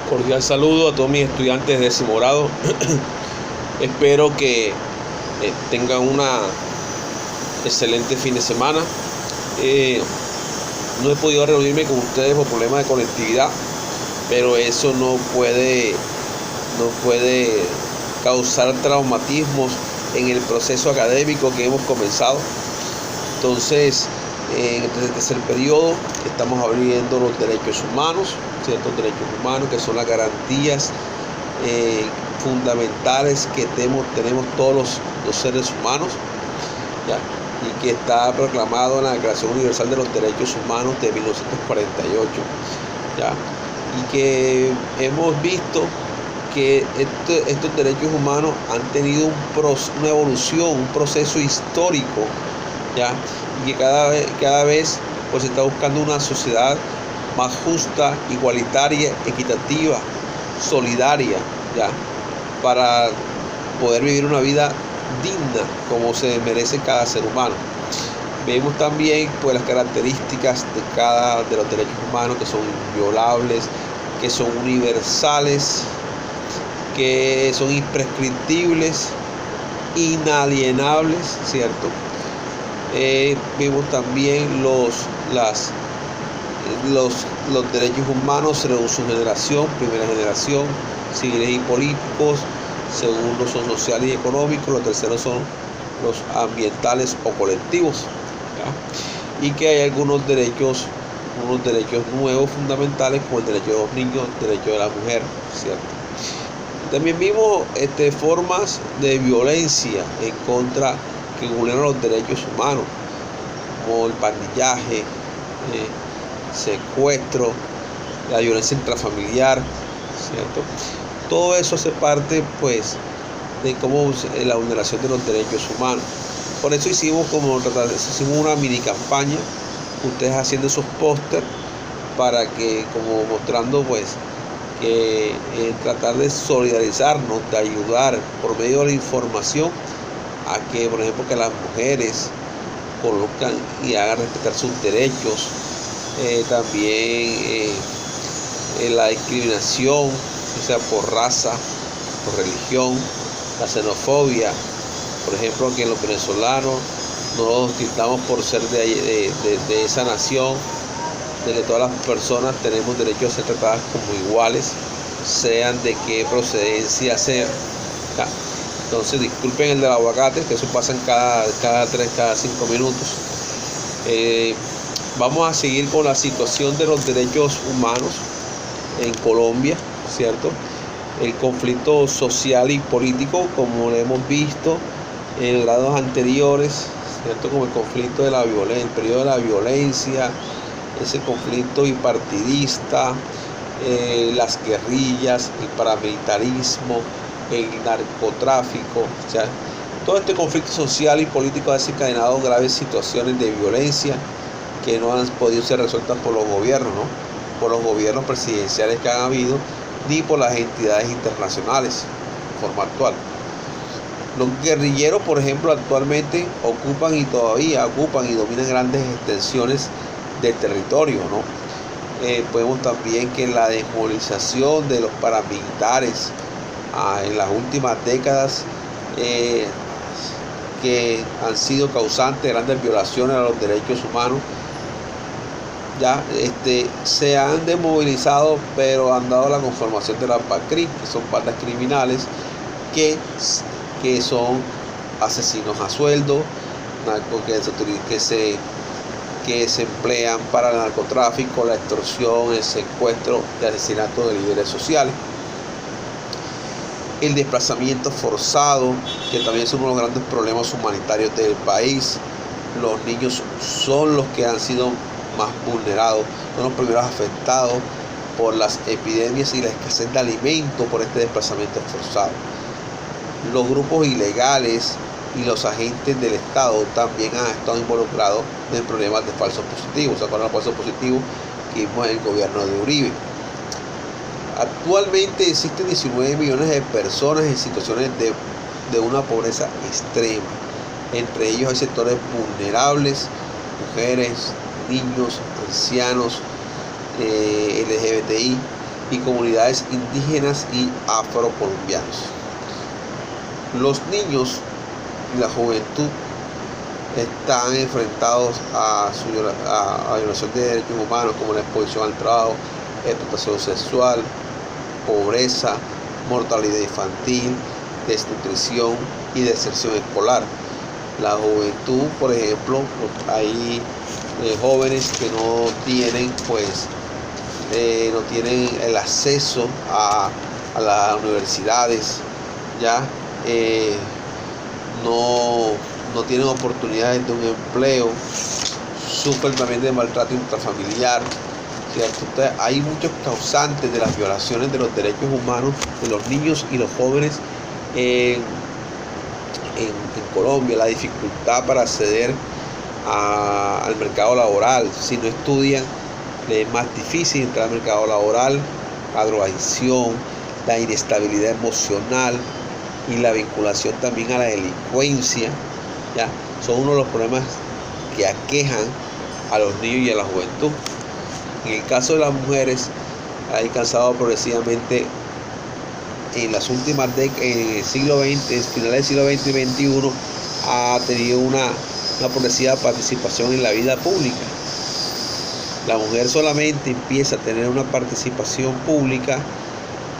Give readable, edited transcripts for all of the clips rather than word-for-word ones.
Cordial saludo a todos mis estudiantes de décimo grado. Espero que tengan una excelente fin de semana. No he podido reunirme con ustedes por problemas de conectividad, pero eso no puede causar traumatismos en el proceso académico que hemos comenzado. Entonces, en este tercer periodo estamos abriendo los derechos humanos, ciertos derechos humanos que son las garantías fundamentales que tenemos todos los seres humanos, ¿ya? Y que está proclamado en la Declaración Universal de los Derechos Humanos de 1948, ¿ya? Y que hemos visto que estos derechos humanos han tenido una evolución, un proceso histórico, ¿ya? Y que cada vez pues se está buscando una sociedad más justa, igualitaria, equitativa, solidaria, ¿ya? Para poder vivir una vida digna como se merece cada ser humano. Vemos también pues las características de los derechos humanos, que son inviolables, que son universales, que son imprescriptibles, inalienables, ¿cierto? Vemos también los derechos humanos según su generación: primera generación, civiles y políticos; segundos son sociales y económicos; los terceros son los ambientales o colectivos, ¿ya? Y que hay algunos derechos nuevos fundamentales, como el derecho de los niños, el derecho de la mujer, ¿cierto? También vimos formas de violencia en contra que vulneran los derechos humanos, como el pandillaje, secuestro, la violencia intrafamiliar, ¿cierto? Todo eso hace parte pues de cómo la vulneración de los derechos humanos. Por eso hicimos una mini campaña, ustedes haciendo esos póster, para que, como mostrando pues que tratar de solidarizarnos, de ayudar por medio de la información a que, por ejemplo, que las mujeres conozcan y hagan respetar sus derechos. También la discriminación, o sea, por raza, por religión, la xenofobia, por ejemplo, que los venezolanos no nos tildamos por ser de esa nación, de que todas las personas tenemos derecho a ser tratadas como iguales, sean de qué procedencia sean. Entonces, disculpen el del aguacate, que eso pasa en cada 5 minutos. Vamos a seguir con la situación de los derechos humanos en Colombia, ¿cierto? El conflicto social y político, como lo hemos visto en grados anteriores, ¿cierto? Como el conflicto de la violencia, el periodo de la violencia, ese conflicto bipartidista, las guerrillas, el paramilitarismo, el narcotráfico, o sea, todo este conflicto social y político ha desencadenado graves situaciones de violencia que no han podido ser resueltas por los gobiernos, ¿no? Por los gobiernos presidenciales que han habido, ni por las entidades internacionales de forma actual. Los guerrilleros, por ejemplo, actualmente ocupan y dominan grandes extensiones de territorio, ¿no? Podemos también que la desmovilización de los paramilitares en las últimas décadas, que han sido causantes de grandes violaciones a los derechos humanos, ya se han desmovilizado, pero han dado la conformación de las BACRIM, que son bandas criminales que son asesinos a sueldo, que se emplean para el narcotráfico, la extorsión, el secuestro y asesinato de líderes sociales. El desplazamiento forzado, que también es uno de los grandes problemas humanitarios del país. Los niños son los que han sido más vulnerados, son los primeros afectados por las epidemias y la escasez de alimentos por este desplazamiento forzado. Los grupos ilegales y los agentes del Estado también han estado involucrados en problemas de falsos positivos. ¿Se acuerdan de los falsos positivos que vimos en el gobierno de Uribe? Actualmente existen 19 millones de personas en situaciones de una pobreza extrema. Entre ellos hay sectores vulnerables, mujeres, niños, ancianos, LGBTI, y comunidades indígenas y afrocolombianos. Los niños y la juventud están enfrentados a violación de derechos humanos como la exposición al trabajo, explotación sexual, pobreza, mortalidad infantil, desnutrición y deserción escolar. La juventud, por ejemplo, hay jóvenes que no tienen el acceso a las universidades, ya no tienen oportunidades de un empleo, sufren también de maltrato intrafamiliar, ¿cierto? Entonces, hay muchos causantes de las violaciones de los derechos humanos de los niños y los jóvenes en Colombia. La dificultad para acceder al mercado laboral. Si no estudian, les es más difícil entrar al mercado laboral, la drogadicción, la inestabilidad emocional y la vinculación también a la delincuencia, ¿ya? Son uno de los problemas que aquejan a los niños y a la juventud. En el caso de las mujeres, ha alcanzado progresivamente en las últimas décadas, en el siglo XX, finales del siglo XX y XXI, ha tenido una progresiva participación en la vida pública. La mujer solamente empieza a tener una participación pública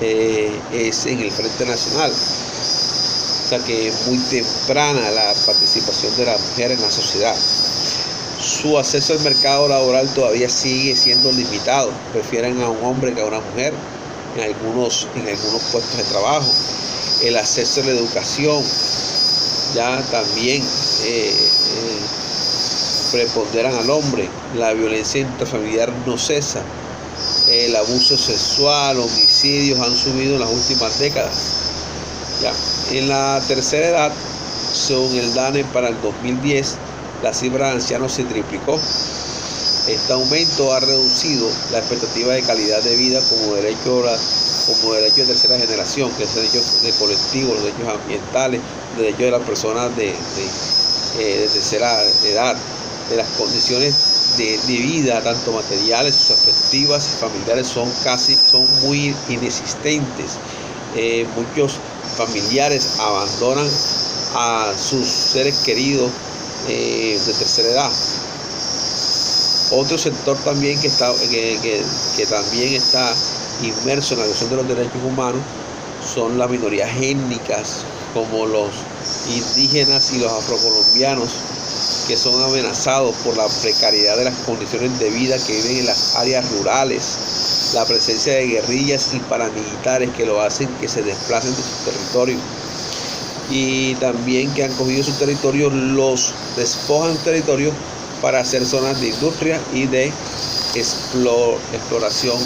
es en el Frente Nacional. O sea que es muy temprana la participación de la mujer en la sociedad. Su acceso al mercado laboral todavía sigue siendo limitado. Prefieren a un hombre que a una mujer en algunos puestos de trabajo. El acceso a la educación ya también preponderan al hombre. La violencia intrafamiliar no cesa. El abuso sexual, homicidios han subido en las últimas décadas. Ya. En la tercera edad, según el DANE, para el 2010, la cifra de ancianos se triplicó. Este aumento ha reducido la expectativa de calidad de vida como derecho de tercera generación, que es el derecho de colectivo, los derechos ambientales, los derechos de las personas de tercera edad, de las condiciones de vida, tanto materiales, afectivas y familiares, son muy inexistentes. Muchos familiares abandonan a sus seres queridos de tercera edad. Otro sector también que también está inmerso en la violación de los derechos humanos son las minorías étnicas, como los indígenas y los afrocolombianos, que son amenazados por la precariedad de las condiciones de vida que viven en las áreas rurales, la presencia de guerrillas y paramilitares que lo hacen que se desplacen de su territorio, y también que han cogido su territorio, los despojan de su territorio para hacer zonas de industria y de exploración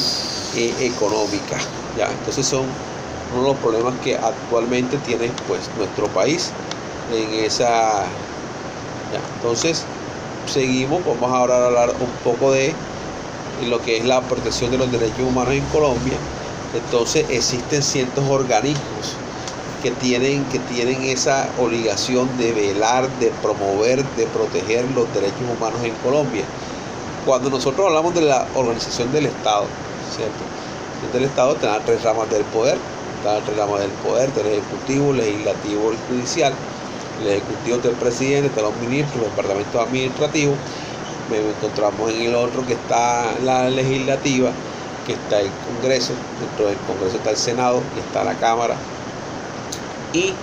económica, ¿ya? Entonces son uno de los problemas que actualmente tiene nuestro país en esa, ¿ya? Entonces seguimos, vamos ahora a hablar un poco de lo que es la protección de los derechos humanos en Colombia. Entonces existen ciertos organismos que tienen esa obligación de velar, de promover, de proteger los derechos humanos en Colombia. Cuando nosotros hablamos de la organización del Estado, ¿cierto? Del Estado te dan tres ramas del poder. Del ejecutivo, legislativo y judicial. El ejecutivo del presidente, de los ministros, los departamentos administrativos. Encontramos en el otro que está la legislativa, que está el Congreso. Dentro del Congreso está el Senado y está la Cámara. Y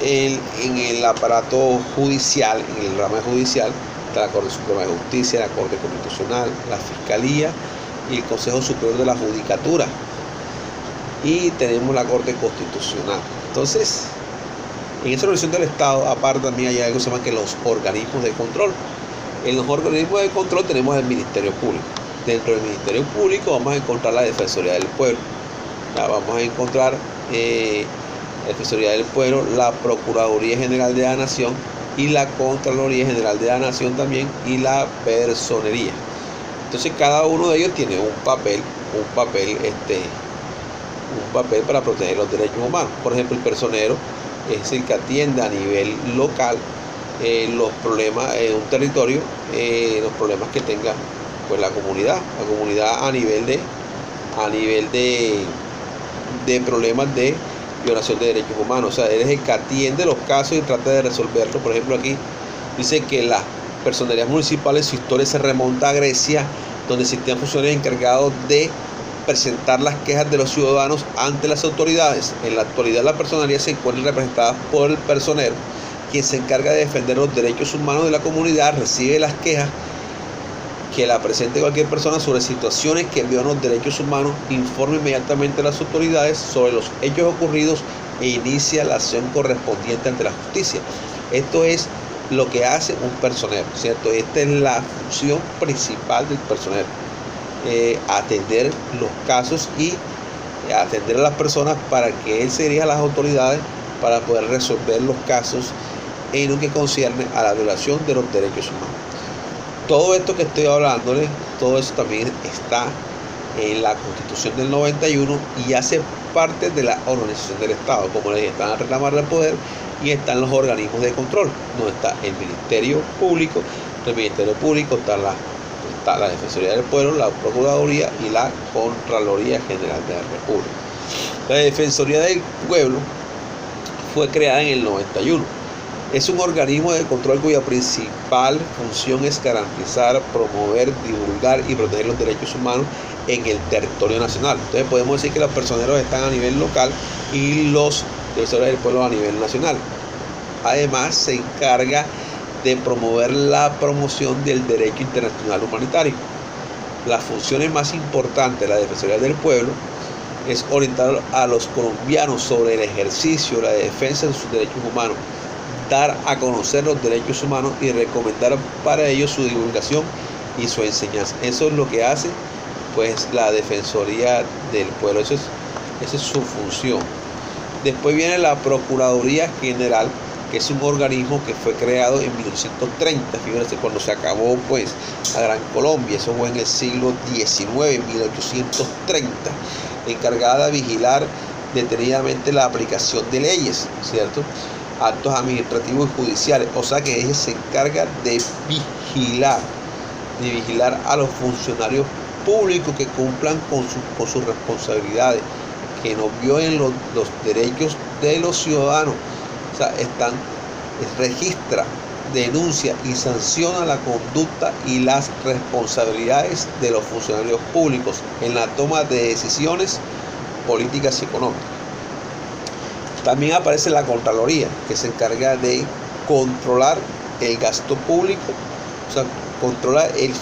en el aparato judicial, en el rama judicial, está la Corte Suprema de Justicia, la Corte Constitucional, la Fiscalía y el Consejo Superior de la Judicatura. Y tenemos la Corte Constitucional. Entonces, en esa organización del Estado, aparte también hay algo que se llama que los organismos de control. En los organismos de control tenemos el Ministerio Público. Dentro del Ministerio Público vamos a encontrar la Defensoría del Pueblo. Vamos a encontrar la Defensoría del Pueblo, la Procuraduría General de la Nación y la Contraloría General de la Nación también, y la Personería. Entonces cada uno de ellos tiene un papel para proteger los derechos humanos. Por ejemplo, el personero es el que atiende a nivel local los problemas en un territorio, los problemas que tenga pues la comunidad a nivel a nivel de problemas de violación de derechos humanos. O sea, eres el que atiende los casos y trata de resolverlos. Por ejemplo, aquí dice que las personerías municipales, su historia se remonta a Grecia, donde existían funcionarios encargados de presentar las quejas de los ciudadanos ante las autoridades. En la actualidad, la personería se encuentra representada por el personero, quien se encarga de defender los derechos humanos de la comunidad, recibe las quejas que la presente cualquier persona sobre situaciones que violan los derechos humanos, informa inmediatamente a las autoridades sobre los hechos ocurridos e inicia la acción correspondiente ante la justicia. Esto es lo que hace un personero, ¿cierto? Esta es la función principal del personero, atender los casos y atender a las personas para que él se dirija a las autoridades para poder resolver los casos en lo que concierne a la violación de los derechos humanos. Todo esto que estoy hablándoles, todo eso también está en la Constitución del 91 y hace parte de la organización del Estado. Como les dije, están a reclamar del poder y están los organismos de control, donde está el Ministerio Público. El Ministerio Público está la Defensoría del Pueblo, la Procuraduría y la Contraloría General de la República. La Defensoría del Pueblo fue creada en el 91. Es un organismo de control cuya principal función es garantizar, promover, divulgar y proteger los derechos humanos en el territorio nacional. Entonces podemos decir que los personeros están a nivel local y los defensores del pueblo a nivel nacional. Además, se encarga de promover la promoción del derecho internacional humanitario. Las funciones más importantes de la Defensoría del Pueblo es orientar a los colombianos sobre el ejercicio, la defensa de sus derechos humanos, dar a conocer los derechos humanos y recomendar para ellos su divulgación y su enseñanza. Eso es lo que hace pues la Defensoría del Pueblo. Esa es su función. Después viene la Procuraduría General, que es un organismo que fue creado en 1930, fíjense, cuando se acabó pues la Gran Colombia. Eso fue en el siglo XIX, 1830, encargada de vigilar detenidamente la aplicación de leyes, ¿cierto?, actos administrativos y judiciales. O sea que ella se encarga de vigilar a los funcionarios públicos que cumplan con sus responsabilidades, que no violen los derechos de los ciudadanos. O sea, registra, denuncia y sanciona la conducta y las responsabilidades de los funcionarios públicos en la toma de decisiones políticas y económicas. También aparece la Contraloría, que se encarga de controlar el gasto público, o sea, controla el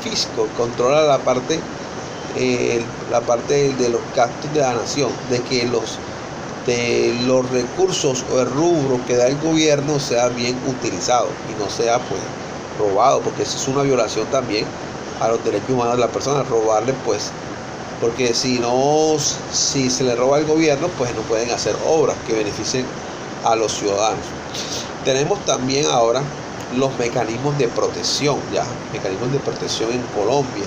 fisco, controla la parte de los gastos de la nación, de que los recursos o el rubro que da el gobierno sea bien utilizado y no sea pues robado, porque eso es una violación también a los derechos humanos de la persona, robarle pues, porque si se le roba al gobierno, pues no pueden hacer obras que beneficien a los ciudadanos. Tenemos también ahora los mecanismos de protección, mecanismos de protección en Colombia,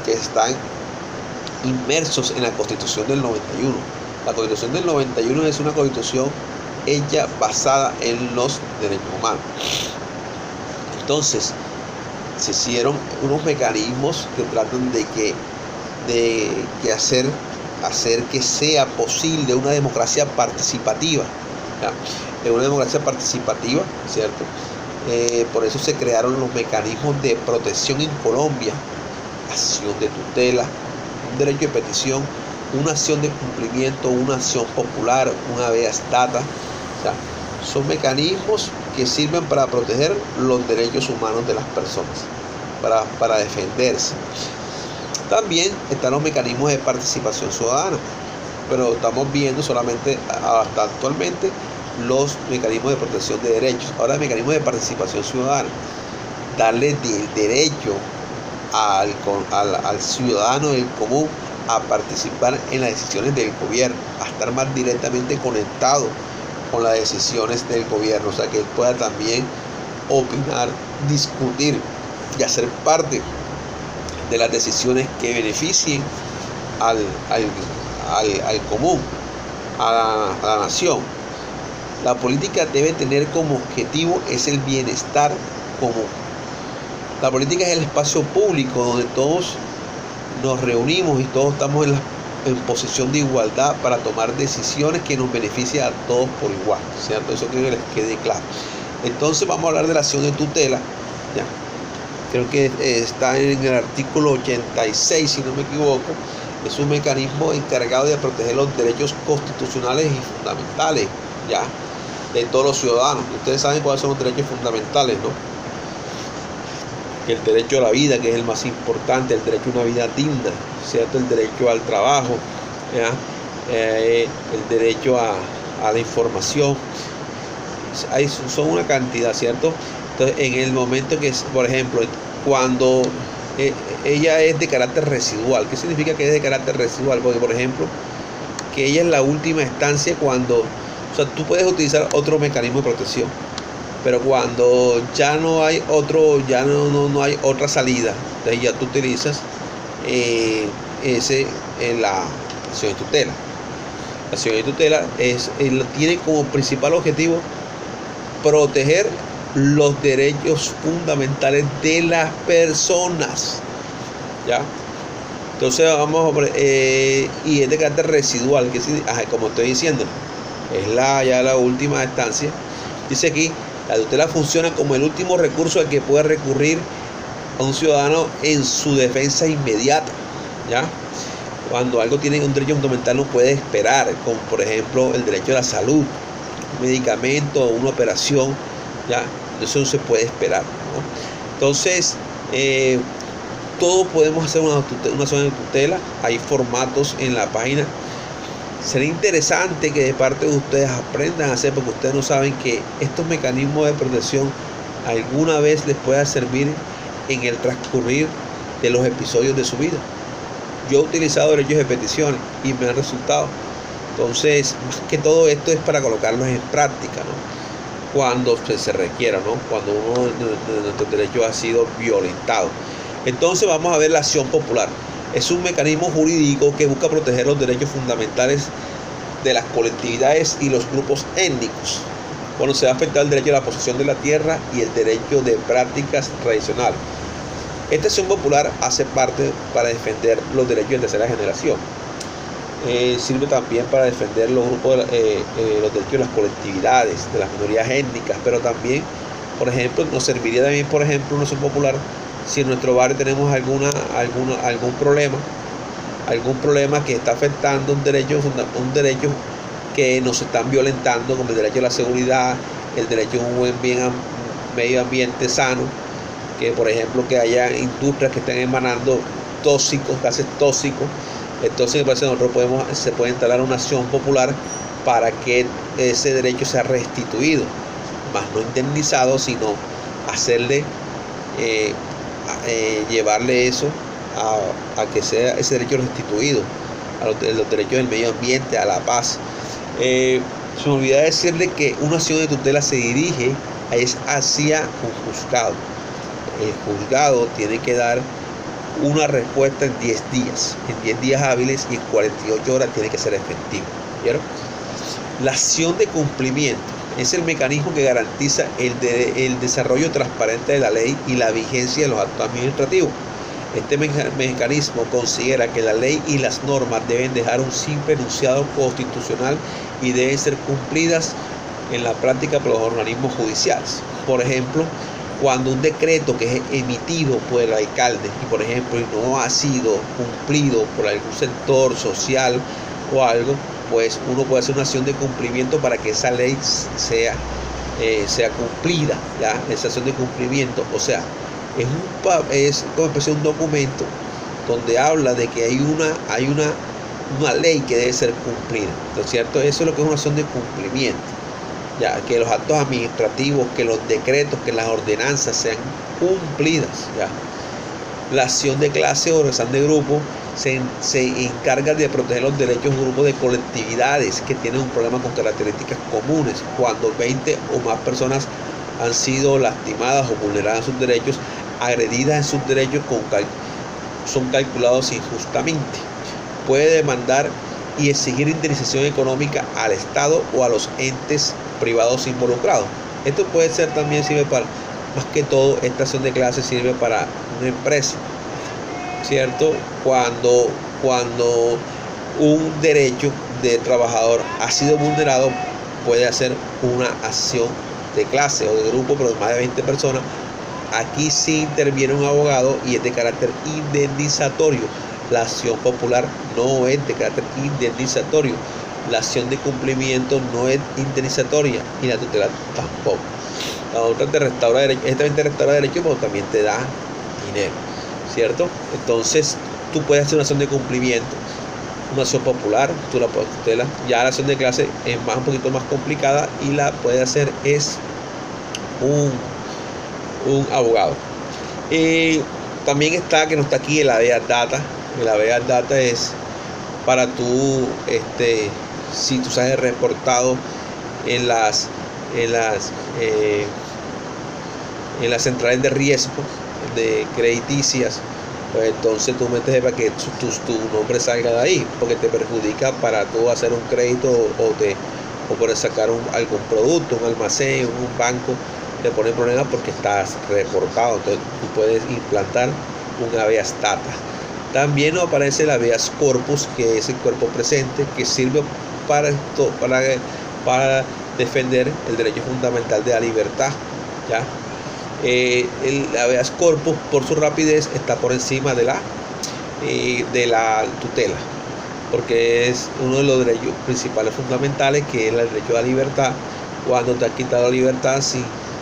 que están inmersos en la Constitución del 91. La Constitución del 91 es una constitución hecha basada en los derechos humanos. Entonces, se hicieron unos mecanismos que tratan de hacer que sea posible una democracia participativa, ¿cierto? Por eso se crearon los mecanismos de protección en Colombia: acción de tutela, un derecho de petición, una acción de cumplimiento, una acción popular, una habeas data. O sea, son mecanismos que sirven para proteger los derechos humanos de las personas, para defenderse. También están los mecanismos de participación ciudadana, pero estamos viendo solamente hasta actualmente los mecanismos de protección de derechos. Ahora, el mecanismo de participación ciudadana, darle el derecho al ciudadano del común a participar en las decisiones del gobierno, a estar más directamente conectado con las decisiones del gobierno, o sea, que él pueda también opinar, discutir y hacer parte de las decisiones que beneficien al común, a la nación. La política debe tener como objetivo es el bienestar común. La política es el espacio público donde todos nos reunimos y todos estamos en posición de igualdad para tomar decisiones que nos beneficien a todos por igual, ¿cierto? Eso quiero que les quede claro. Entonces vamos a hablar de la acción de tutela, ¿ya? Creo que está en el artículo 86, si no me equivoco. Es un mecanismo encargado de proteger los derechos constitucionales y fundamentales, ¿ya?, de todos los ciudadanos. Ustedes saben cuáles son los derechos fundamentales, ¿no? El derecho a la vida, que es el más importante, el derecho a una vida digna, ¿cierto? El derecho al trabajo, ¿ya? El derecho a la información. Son una cantidad, ¿cierto? Entonces, en el momento que, por ejemplo, cuando ella es de carácter residual. ¿Qué significa que es de carácter residual? Porque, por ejemplo, que ella es la última instancia cuando, o sea, tú puedes utilizar otro mecanismo de protección, pero cuando ya no hay otro, ya no hay otra salida, entonces ya tú utilizas la acción de tutela. La acción de tutela tiene como principal objetivo proteger los derechos fundamentales de las personas, ¿ya? Entonces vamos a poner, y es de carácter residual, que como estoy diciendo, es ya la última instancia. Dice aquí, la tutela funciona como el último recurso al que puede recurrir a un ciudadano en su defensa inmediata, ¿ya? Cuando algo tiene un derecho fundamental no puede esperar, como por ejemplo el derecho a la salud, un medicamento, una operación, ¿ya? Eso no se puede esperar, ¿no? Entonces, todos podemos hacer una acción de tutela. Hay formatos en la página. Sería interesante que de parte de ustedes aprendan a hacer, porque ustedes no saben que estos mecanismos de protección alguna vez les pueda servir en el transcurrir de los episodios de su vida. Yo he utilizado derechos de peticiones y me han resultado. Entonces, más que todo esto es para colocarlos en práctica, ¿no? Cuando se requiera, ¿no? Cuando uno de nuestros derechos ha sido violentado. Entonces vamos a ver la acción popular. Es un mecanismo jurídico que busca proteger los derechos fundamentales de las colectividades y los grupos étnicos cuando se va a afectar el derecho a la posesión de la tierra y el derecho de prácticas tradicionales. Esta acción popular hace parte para defender los derechos de tercera generación. Sirve también para defender los grupos, los derechos de las colectividades, de las minorías étnicas, pero también, por ejemplo, nos serviría también, por ejemplo, una acción popular si en nuestro barrio tenemos algún problema que está afectando un derecho que nos están violentando, como el derecho a la seguridad, el derecho a un buen medio ambiente sano, que por ejemplo que haya industrias que estén emanando gases tóxicos. Entonces me parece que se puede instalar una acción popular para que ese derecho sea restituido, más no indemnizado, sino hacerle llevarle eso a que sea ese derecho restituido, a los derechos del medio ambiente, a la paz. Se me olvidó decirle que una acción de tutela se dirige hacia un juzgado. El juzgado tiene que dar una respuesta en 10 días, en 10 días hábiles, y en 48 horas tiene que ser efectivo. ¿Vieron? La acción de cumplimiento es el mecanismo que garantiza el desarrollo transparente de la ley y la vigencia de los actos administrativos. Este mecanismo considera que la ley y las normas deben dejar un simple enunciado constitucional y deben ser cumplidas en la práctica por los organismos judiciales. Por ejemplo, cuando un decreto que es emitido por el alcalde y, por ejemplo, no ha sido cumplido por algún sector social o algo, pues uno puede hacer una acción de cumplimiento para que esa ley sea cumplida, ¿ya? Esa acción de cumplimiento, o sea, es como especie de un documento donde habla de que hay una ley que debe ser cumplida, ¿no es cierto? Eso es lo que es una acción de cumplimiento, ya, que los actos administrativos, que los decretos, que las ordenanzas sean cumplidas, ya. La acción de clase o acción de grupo se encarga de proteger los derechos de un grupo de colectividades que tienen un problema con características comunes, cuando 20 o más personas han sido lastimadas o vulneradas en sus derechos, agredidas en sus derechos, son calculados injustamente. Puede demandar y exigir indemnización económica al Estado o a los entes privados involucrados. Esto puede ser también, sirve para, más que todo, esta acción de clase sirve para una empresa. ¿cierto? Cuando un derecho de trabajador ha sido vulnerado, puede hacer una acción de clase o de grupo, pero de más de 20 personas. Aquí sí interviene un abogado y es de carácter indemnizatorio. La acción popular no es de carácter indemnizatorio. La acción de cumplimiento no es indemnizatoria y la tutela tampoco. La otra te restaura derecho, esta también te restaura derecho, pero también te da dinero, ¿cierto? Entonces tú puedes hacer una acción de cumplimiento, una acción popular, tú la puedes tutelar. Ya la acción de clase es un poquito más complicada y la puede hacer es un abogado. También está, que no está aquí, el habeas data. El habeas data es para tú, si tú sabes reportado en las centrales de riesgo de crediticias, pues entonces tú metes para que tu nombre salga de ahí, porque te perjudica para tú hacer un crédito o por sacar algún producto, un almacén, un banco, te pone problemas porque estás reportado. Entonces tú puedes implantar un habeas data. También nos aparece el habeas corpus, que es el cuerpo presente, que sirve para defender el derecho fundamental de la libertad, ¿ya? El habeas corpus, por su rapidez, está por encima de la tutela, porque es uno de los derechos principales fundamentales, que es el derecho a la libertad. Cuando te han quitado la libertad, sí,